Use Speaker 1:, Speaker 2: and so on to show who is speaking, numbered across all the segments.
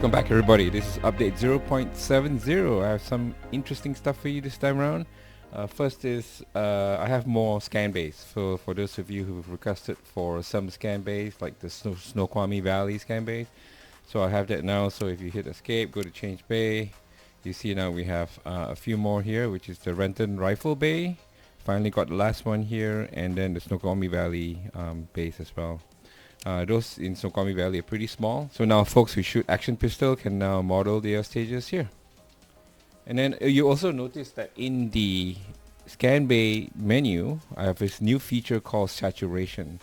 Speaker 1: Welcome back, everybody. This is update 0.70. I have some interesting stuff for you this time around. First is I have more scan bays. For those of you who've requested for some scan bays, like the Snoqualmie Valley scan bays. So I have that now. So if you hit escape, go to change bay, you see now we have a few more here, which is the Renton Rifle Bay. Finally got the last one here, and then the Snoqualmie Valley base as well. Those in Snoqualmie Valley are pretty small. So now folks who shoot action pistol can now model their stages here. And then you also notice that in the scan bay menu, I have this new feature called saturation.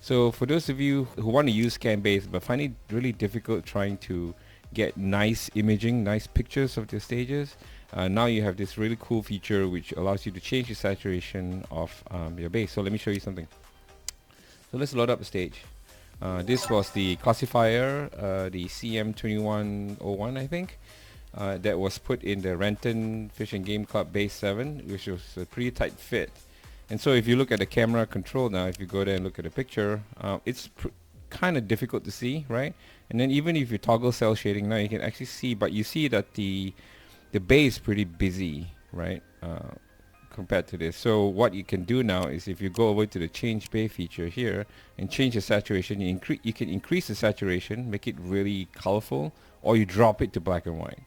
Speaker 1: So for those of you who want to use scan bays but find it really difficult trying to get nice imaging, nice pictures of the stages, now you have this really cool feature which allows you to change the saturation of your base. So let me show you something. So let's load up a stage. This was the classifier, the CM2101, I think, that was put in the Renton Fish and Game Club Base 7, which was a pretty tight fit. And so if you look at the camera control now, if you go there and look at the picture, it's kind of difficult to see, right? And then even if you toggle cell shading now, you can actually see, but you see that the bay is pretty busy, right? Compared to this. So what you can do now is if you go over to the change bay feature here and change the saturation, you can increase the saturation, make it really colorful, or you drop it to black and white.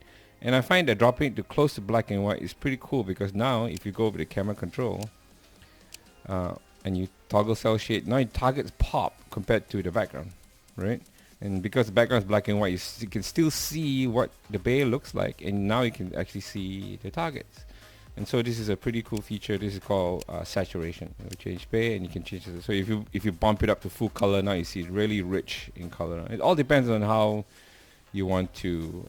Speaker 1: And I find that dropping it to close to black and white is pretty cool, because now if you go over to camera control and you toggle cell shade, now your targets pop compared to the background, right? And because the background is black and white, you can still see what the bay looks like, and now you can actually see the targets. And so this is a pretty cool feature. This is called saturation. You change bay and you can change it. So if you bump it up to full color, now you see it really rich in color. It all depends on how you want to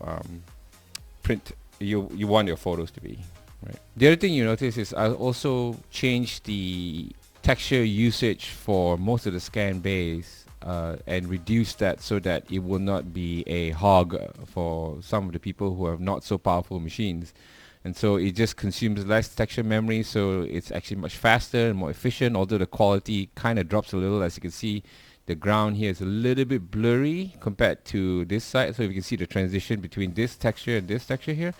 Speaker 1: print. You want your photos to be. Right. The other thing you notice is I also changed the texture usage for most of the scan bays and reduced that so that it will not be a hog for some of the people who have not so powerful machines. And so it just consumes less texture memory, so it's actually much faster and more efficient, although the quality kind of drops a little. As you can see, the ground here is a little bit blurry compared to this side, so you can see the transition between this texture and this texture here.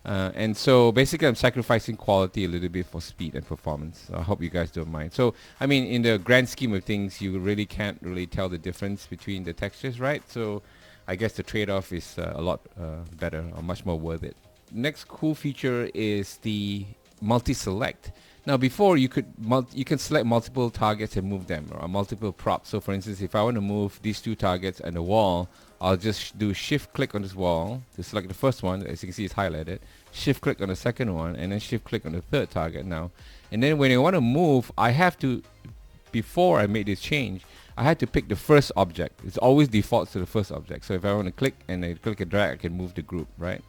Speaker 1: And so basically I'm sacrificing quality a little bit for speed and performance. I hope you guys don't mind. So I mean, in the grand scheme of things, you really can't really tell the difference between the textures, right? So I guess the trade-off is a lot better, or much more worth it. Next cool feature is the multi-select. Now before you can select multiple targets and move them, or multiple props. So for instance, if I want to move these two targets and the wall, I'll just do shift click on this wall to select the first one. As you can see, it's highlighted. Shift click on the second one, and then shift click on the third target now. And then when I want to move, I have to, before I made this change, I had to pick the first object. It's always defaults to the first object. So if I want to click and I click and drag, I can move the group, right?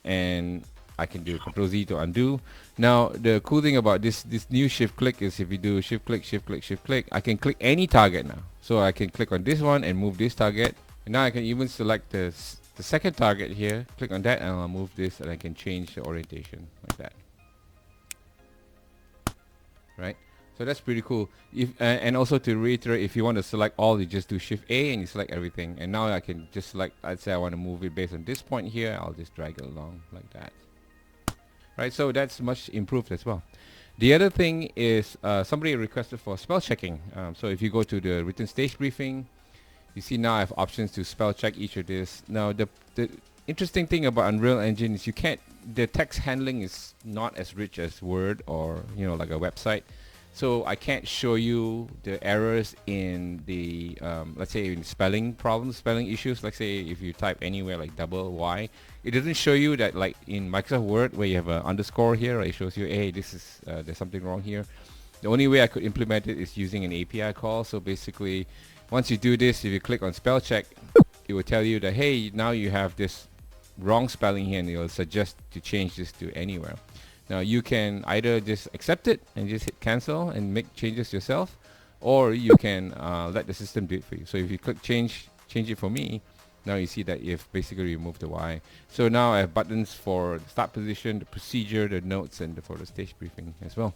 Speaker 1: And I can do Ctrl Z to undo. Now the cool thing about this new shift click is if you do shift click, shift click, shift click, I can click any target now. So I can click on this one and move this target. And now I can even select the second target here, click on that, and I'll move this, and I can change the orientation like that. Right? So that's pretty cool. And also to reiterate, if you want to select all, you just do Shift A and you select everything. And now I can just select, let's say I want to move it based on this point here, I'll just drag it along like that. Right, so that's much improved as well. The other thing is somebody requested for spell checking. So if you go to the written stage briefing, you see now I have options to spell check each of this. Now the interesting thing about Unreal Engine is the text handling is not as rich as Word or like a website. So I can't show you the errors in the, let's say in spelling problems, spelling issues. Like say if you type anywhere like double Y, it doesn't show you that like in Microsoft Word where you have an underscore here, it shows you, hey, this is, there's something wrong here. The only way I could implement it is using an API call. So basically, once you do this, if you click on spell check, it will tell you that, hey, now you have this wrong spelling here, and it will suggest to change this to anywhere. Now you can either just accept it and just hit cancel and make changes yourself, or you can let the system do it for you. So if you click change it for me, now you see that you've basically removed the Y. So now I have buttons for the start position, the procedure, the notes, and for the stage briefing as well.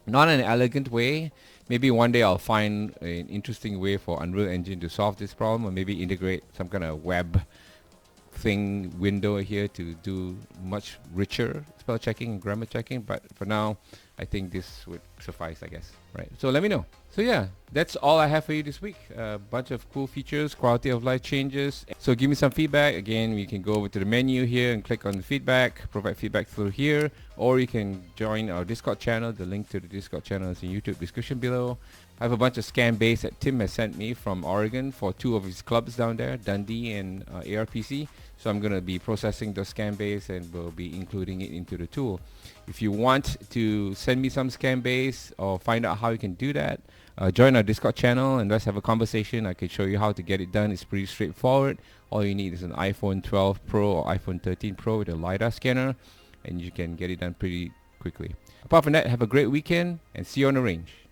Speaker 1: Not an elegant way. Maybe one day I'll find an interesting way for Unreal Engine to solve this problem, or maybe integrate some kind of web thing window here to do much richer spell checking and grammar checking. But for now, I think this would suffice, I guess. Right. So let me know. So yeah, that's all I have for you this week. A bunch of cool features, quality of life changes. So give me some feedback. Again, you can go over to the menu here and click on the feedback, provide feedback through here, or you can join our Discord channel. The link to the Discord channel is in YouTube description below. I have a bunch of scan base that Tim has sent me from Oregon for 2 of his clubs down there, Dundee and ARPC. So I'm going to be processing the scan base and we'll be including it into the tool. If you want to send me some scan base or find out how you can do that, join our Discord channel and let's have a conversation. I can show you how to get it done. It's pretty straightforward. All you need is an iPhone 12 Pro or iPhone 13 Pro with a LiDAR scanner, and you can get it done pretty quickly. Apart from that, have a great weekend and see you on the range.